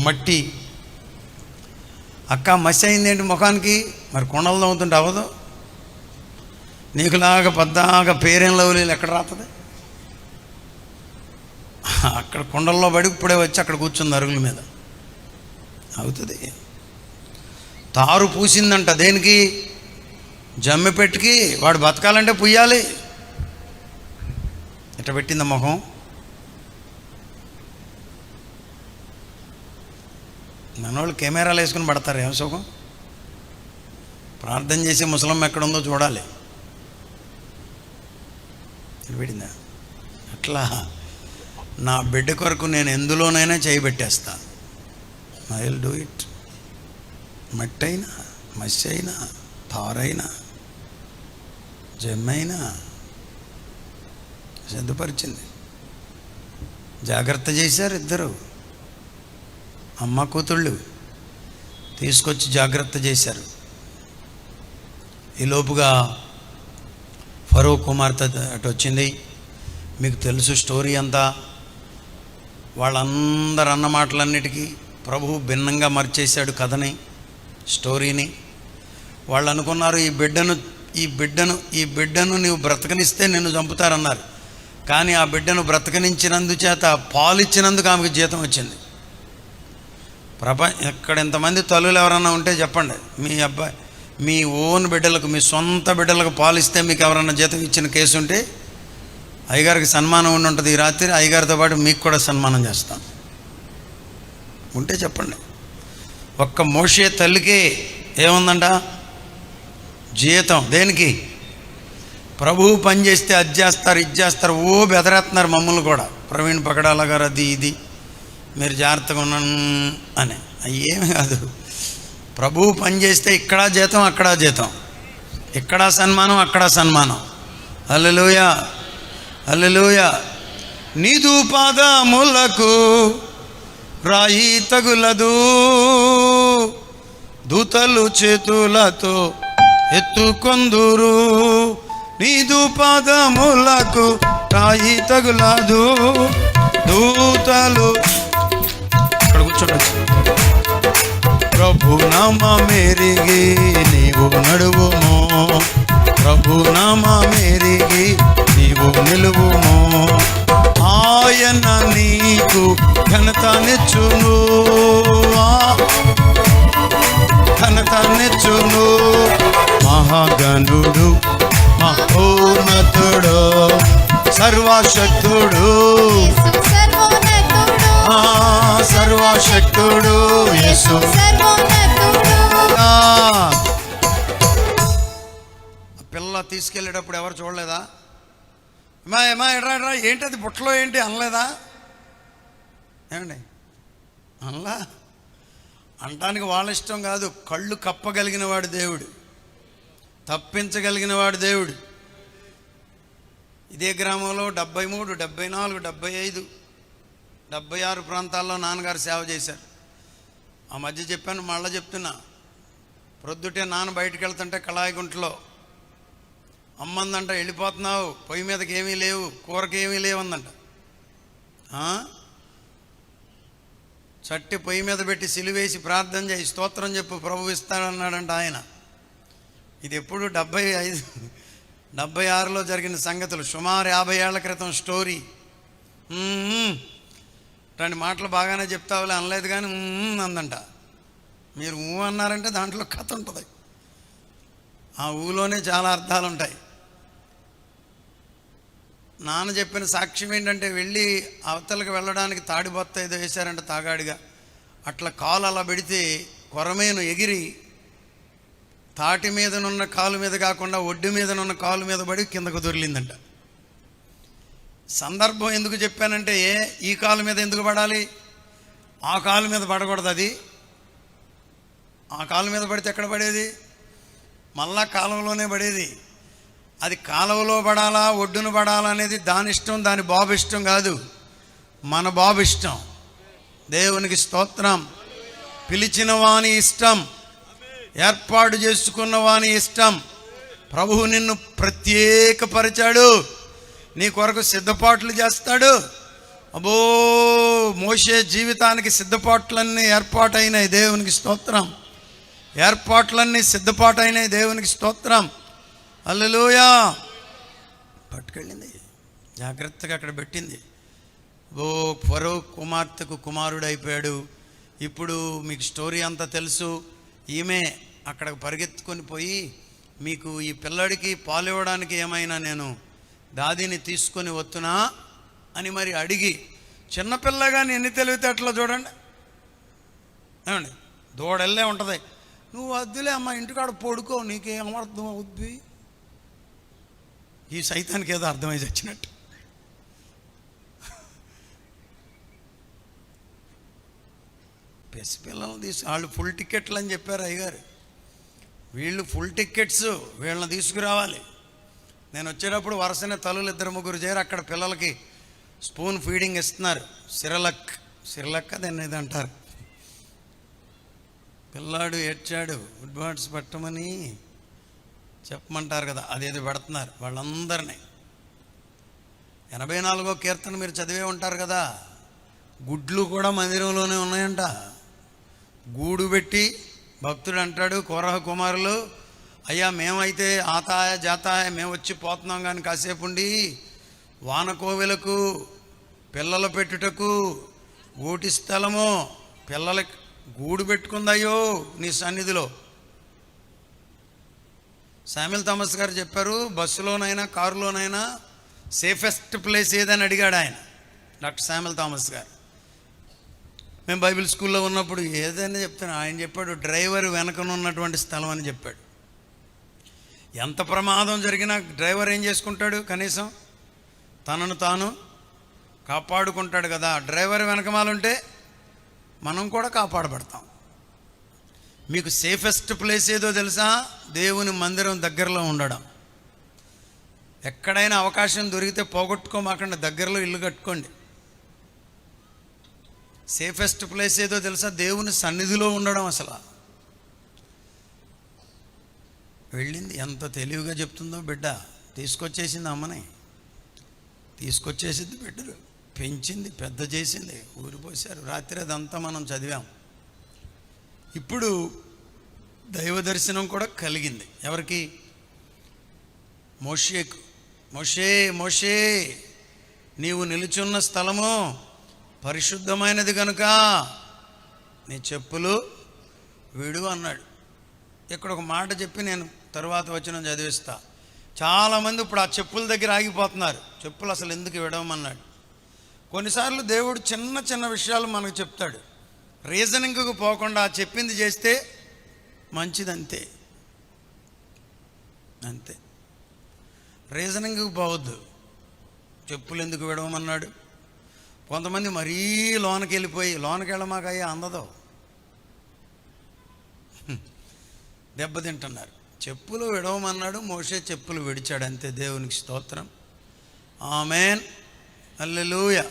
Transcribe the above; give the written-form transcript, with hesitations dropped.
మట్టి. అక్క మసి అయిందేంటి ముఖానికి? మరి కొండలు తవ్వుతుంటే అవ్వదు. నీకులాగా పద్దాగా పేరేం లవ్లీలు ఎక్కడ రాతుంది? అక్కడ కొండల్లో పడి ఇప్పుడే వచ్చి అక్కడ కూర్చుంది అరుగుల మీద. అవుతుంది. తారు పూసిందంట దేనికి? జమ్మి పెట్టుకి. వాడు బతకాలంటే పుయ్యాలి. ఇట్ట పెట్టింది మొహం. మనోళ్ళు కెమెరాలు వేసుకుని పడతారు. ఏం సుఖం? ప్రార్థన చేసే ముసలమ్మ ఎక్కడుందో చూడాలి. పెట్టిందా? అట్లా నా బిడ్డ కొరకు నేను ఎందులోనైనా చేయబెట్టేస్తా. I will do it. మట్టి అయినా, మసి అయినా, తారైనా, జమ్మైనా సిద్ధపరిచింది. జాగ్రత్త చేశారు ఇద్దరు అమ్మ కూతుళ్ళు. తీసుకొచ్చి జాగ్రత్త చేశారు. ఈలోపుగా ఫరో కుమార్తె అటు వచ్చింది. మీకు తెలుసు స్టోరీ అంతా. వాళ్ళందరూ అన్న మాటలన్నిటికీ ప్రభువు భిన్నంగా మర్చేశాడు కథని, స్టోరీని. వాళ్ళు అనుకున్నారు ఈ బిడ్డను నీవు బ్రతకనిస్తే నిన్ను చంపుతారన్నారు. కానీ ఆ బిడ్డను బ్రతకనించినందుచేత, పాలిచ్చినందుకు ఆమెకు జీతం వచ్చింది. ఇక్కడ ఇంతమంది తల్లులు ఎవరన్నా ఉంటే చెప్పండి, మీ ఓన్ బిడ్డలకు, మీ సొంత బిడ్డలకు పాలిస్తే మీకు ఎవరన్నా జీతం ఇచ్చిన కేసు ఉంటే అయ్యగారికి సన్మానం ఉండి ఉంటుంది. ఈ రాత్రి అయ్యగారితో పాటు మీకు కూడా సన్మానం చేస్తాం. ఉంటే చెప్పండి. ఒక్క మోషే తల్లికే ఏముందంట? జీతం. దేనికి? ప్రభువు పని చేస్తే అది చేస్తారు, ఇది చేస్తారు. బెదరేస్తున్నారు మమ్మల్ని కూడా. ప్రవీణ్ పగడాల గారు అది ఇది మీరు జాగ్రత్తగా ఉన్నాను అని. ఏమి కాదు. ప్రభువు పని చేస్తే ఇక్కడ జీతం, అక్కడ జీతం. ఇక్కడ సన్మానం, అక్కడ సన్మానం. హల్లెలూయా, హల్లెలూయా. నీదు పాదములకు రాయి తగులదు, దూతలు చేతులతో ఎత్తుకొందురు. నీదు పాదములకు రాయి తగులదు, దూతలు. ఇక్కడ కూర్చోండి. ప్రభు నామమెరిగి నీవు నడువుము, ప్రభు నామమెరిగి నీవు నిలువుము. ఆయన నీకు ఘనతనిచ్చును, ఘనతనిచ్చును. మహాగణుడు, మహోన్నతుడు, సర్వశక్తుడు, సర్వశక్తుడు యేసు. పిల్ల తీసుకెళ్ళేటప్పుడు ఎవరు చూడలేదా? ఏమా ఎడ్రా ఏంటది బుట్టలో ఏంటి అనలేదా? ఏమండి అనలా? అనటానికి వాళ్ళ ఇష్టం కాదు. కళ్ళు కప్పగలిగిన వాడు దేవుడు, తప్పించగలిగిన వాడు దేవుడు. ఇదే గ్రామంలో 73, 74, 75, 76 ప్రాంతాల్లో నాన్నగారు సేవ చేశారు. ఆ మధ్య చెప్పాను, మళ్ళీ చెప్తున్నా. ప్రొద్దుటే నాన్న బయటకు వెళ్తుంటే కళాయిగుంటలో అమ్మందంట, వెళ్ళిపోతున్నావు, పొయ్యి మీదకి ఏమీ లేవు, కూరకి ఏమీ లేవందంట. చట్టి పొయ్యి మీద పెట్టి సిలువేసి ప్రార్థన చేయి, స్తోత్రం చెప్పు, ప్రభు ఇస్తాడన్నాడంట ఆయన. ఇది ఎప్పుడు 75, 76లో జరిగిన సంగతులు. సుమారు 50 ఏళ్ల క్రితం స్టోరీ. రెండు మాటలు బాగానే చెప్తావులే అనలేదు కానీ అందంట. మీరు అన్నారంటే దాంట్లో కథ ఉంటుంది. ఆ ఊలోనే చాలా అర్థాలు ఉంటాయి. నాన్న చెప్పిన సాక్ష్యం ఏంటంటే, వెళ్ళి అవతలకు వెళ్ళడానికి తాడిబొత్త ఏదో వేశారంట తాగాడిగా. అట్లా కాలు అలా పెడితే కొరమేను ఎగిరి తాటి మీదనున్న కాలు మీద కాకుండా ఒడ్డు మీదనున్న కాలు మీద పడి కిందకు దొరిలిందంట. సందర్భం ఎందుకు చెప్పానంటే, ఈ కాలు మీద ఎందుకు పడాలి? ఆ కాలు మీద పడకూడదు. అది ఆ కాలు మీద పడితే ఎక్కడ పడేది? మళ్ళా కాలువలోనే పడేది. అది కాలువలో పడాలా, ఒడ్డును పడాలా అనేది దాని ఇష్టం, దాని బాబు ఇష్టం కాదు, మన బాబు ఇష్టం. దేవునికి స్తోత్రం. పిలిచిన వాని ఇష్టం, ఏర్పాటు చేసుకున్న వాని ఇష్టం. ప్రభువు నిన్ను ప్రత్యేకపరిచాడు, నీ కొరకు సిద్ధపాట్లు చేస్తాడు. అబ్బో, మోషే జీవితానికి సిద్ధపాట్లన్నీ ఏర్పాటైనాయి, దేవునికి స్తోత్రం. ఏర్పాట్లన్నీ సిద్ధపాటైనాయి, దేవునికి స్తోత్రం. హల్లెలూయా. పట్టుకెళ్ళింది, జాగ్రత్తగా అక్కడ పెట్టింది. ఓ, ఫరో కుమార్తెకు కుమారుడు అయిపోయాడు. ఇప్పుడు మీకు స్టోరీ అంతా తెలుసు. ఈమె అక్కడికి పరిగెత్తుకొని పోయి, మీకు ఈ పిల్లడికి పాలు ఇవ్వడానికి ఏమైనా నేను దాదిని తీసుకొని వస్తున్నా అని మరి అడిగి, చిన్నపిల్లగాని ఎన్ని తెలివితేటలో చూడండి. ఏమండి, దూడెళ్ళే ఉంటుంది. నువ్వు వద్దులే అమ్మ, ఇంటికాడ పడుకో, నీకేం అర్థం అవుద్ది. ఈ సైతానికి ఏదో అర్థమై చచ్చినట్టు. పసిపిల్లలు వాళ్ళు ఫుల్ టికెట్లు అని చెప్పారు అయ్యగారు. వీళ్ళు ఫుల్ టికెట్స్, వీళ్ళని తీసుకురావాలి. నేను వచ్చేటప్పుడు వరుసనే తల్లులు 2-3 చేరి అక్కడ పిల్లలకి స్పూన్ ఫీడింగ్ ఇస్తున్నారు. సిరలక్ దాన్ని ఏదో అంటారు. పిల్లాడు ఏడ్చాడు, గుడ్ బర్డ్స్ పెట్టమని చెప్పమంటారు కదా, అదేదో పెడుతున్నారు వాళ్ళందరినీ. 84వ కీర్తన మీరు చదివే ఉంటారు కదా. గుడ్లు కూడా మందిరంలోనే ఉన్నాయంట. గూడు పెట్టి భక్తుడు అంటాడు, కోరహ కుమారులు, అయ్యా మేమైతే ఆతాయ జాతాయ మేము వచ్చి పోతున్నాం, కానీ కాసేపు ఉండి వానకోవెలకు పిల్లలు పెట్టుటకు గూటి స్థలము పిల్లలకి గూడు పెట్టుకుందయ్యో నీ సన్నిధిలో. శామ్యూల్ థామస్ గారు చెప్పారు, బస్సులోనైనా కారులోనైనా సేఫెస్ట్ ప్లేస్ ఏదని అడిగాడు ఆయన, డాక్టర్ శామ్యూల్ థామస్ గారు. మేము బైబిల్ స్కూల్లో ఉన్నప్పుడు ఏదైనా చెప్తాను, ఆయన చెప్పాడు డ్రైవర్ వెనకనున్నటువంటి స్థలం అని చెప్పాడు. ఎంత ప్రమాదం జరిగినా డ్రైవర్ ఏం చేసుకుంటాడు, కనీసం తనను తాను కాపాడుకుంటాడు కదా. డ్రైవర్ వెనకమాలుంటే మనం కూడా కాపాడబడతాం. మీకు సేఫెస్ట్ ప్లేస్ ఏదో తెలుసా? దేవుని మందిరం దగ్గరలో ఉండడం. ఎక్కడైనా అవకాశం దొరికితే పోగొట్టుకోమాకండి, దగ్గరలో ఇల్లు కట్టుకోండి. సేఫెస్ట్ ప్లేస్ ఏదో తెలుసా? దేవుని సన్నిధిలో ఉండడం. అసలు వెళ్ళింది, ఎంత తెలివిగా చెప్తుందో బిడ్డ. తీసుకొచ్చేసింది అమ్మని, తీసుకొచ్చేసింది బిడ్డలు, పెంచింది, పెద్ద చేసింది, ఊరిపోసారు. రాత్రి అదంతా మనం చదివాం. ఇప్పుడు దైవ దర్శనం కూడా కలిగింది. ఎవరికి? మోషేకు. మోషే మోషే, నీవు నిలుచున్న స్థలము పరిశుద్ధమైనది కనుక నీ చెప్పులు విడు అన్నాడు. ఇక్కడ ఒక మాట చెప్పి నేను తరువాత వచనం చదివిస్తా. చాలామంది ఇప్పుడు ఆ చెప్పుల దగ్గర ఆగిపోతున్నారు. చెప్పులు అసలు ఎందుకు విడవమన్నాడు? కొన్నిసార్లు దేవుడు చిన్న చిన్న విషయాలు మనకు చెప్తాడు, రీజనింగ్కు పోకుండా చెప్పింది చేస్తే మంచిదంతే. అంతే, రీజనింగ్కి పోవద్దు. చెప్పులు ఎందుకు విడవమన్నాడు? కొంతమంది మరీ లోనకి వెళ్ళిపోయి, లోనకి వెళ్ళమాకయ్యా అందదో దెబ్బతింటున్నారు. చెప్పులు విడవమన్నాడు, మోషే చెప్పులు విడిచాడు, అంతే. దేవునికి స్తోత్రం. ఆమేన్, హల్లెలూయా.